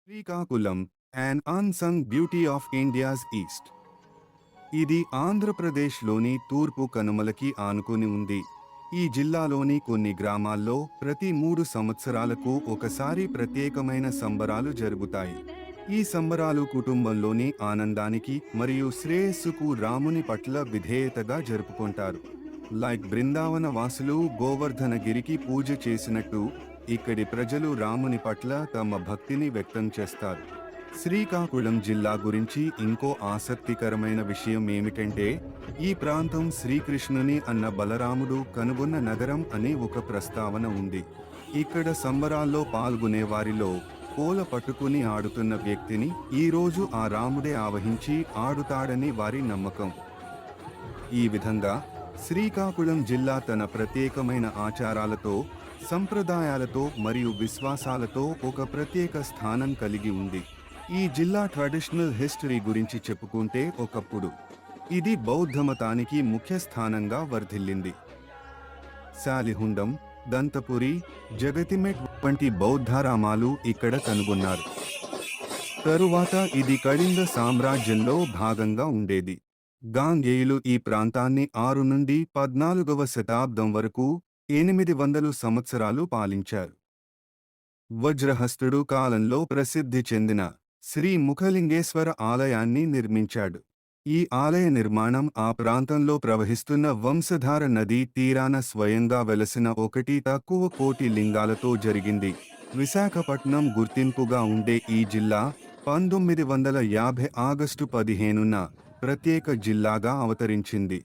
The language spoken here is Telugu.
Srikakulam, an unsung beauty of India's East. ఇది ఆంధ్రప్రదేశ్లోని తూర్పు కనుమలకి ఆనుకుని ఉంది. ఈ జిల్లాలోని కొన్ని గ్రామాల్లో ప్రతి 3 సంవత్సరాలకు ఒకసారి ప్రత్యేకమైన సంబరాలు జరుగుతాయి. ఈ సంబరాలు కుటుంబంలోని ఆనందానికి మరియు శ్రేయస్సుకు రాముని పట్ల విధేయతగా జరుపుకుంటారు. లైక్ బృందావన వాసులు గోవర్ధనగిరికి పూజ చేసినట్టు ఇక్కడి ప్రజలు రాముని పట్ల తమ భక్తిని వ్యక్తం చేస్తారు. శ్రీకాకుళం జిల్లా గురించి ఇంకో ఆసక్తికరమైన విషయం ఏమిటంటే, ఈ ప్రాంతం శ్రీకృష్ణుని అన్న బలరాముడు కనుగొన్న నగరం అనే ఒక ప్రస్తావన ఉంది. ఇక్కడ సంబరాల్లో పాల్గొనే వారిలో కోల పట్టుకుని ఆడుతున్న వ్యక్తిని ఈరోజు ఆ రాముడే ఆవహించి ఆడుతాడని వారి నమ్మకం. ఈ విధంగా శ్రీకాకుళం జిల్లా తన ప్రత్యేకమైన ఆచారాలతో, సంప్రదాయాలతో మరియు విశ్వాసాలతో ఒక ప్రత్యేక స్థానం కలిగి ఉంది. ఈ జిల్లా ట్రెడిషనల్ హిస్టరీ గురించి చెప్పుకుంటే, ఒకప్పుడు ఇది బౌద్ధమతానికి ముఖ్య స్థానంగా వర్ధిల్లింది. శాలిహుండం, దంతపురి, జగతిమెట్ వంటి బౌద్ధారామాలు ఇక్కడ కనుగొన్నారు. తరువాత ఇది కళింగ సామ్రాజ్యంలో భాగంగా ఉండేది. గాంగేయులు ఈ ప్రాంతాన్ని 6 నుండి 14వ శతాబ్దం వరకు 800 సంవత్సరాలు పాలించారు. వజ్రహస్తుడు కాలంలో ప్రసిద్ధి చెందిన శ్రీ ముఖలింగేశ్వర ఆలయాన్ని నిర్మించాడు. ఈ ఆలయ నిర్మాణం ఆ ప్రాంతంలో ప్రవహిస్తున్న వంశధార నదీ తీరాన స్వయంగా వెలసిన 1 కోటి లింగాలతో జరిగింది. విశాఖపట్నం గుర్తింపుగా ఉండే ఈ జిల్లా 1950 ఆగస్టు 15న ప్రత్యేక జిల్లాగా అవతరించింది.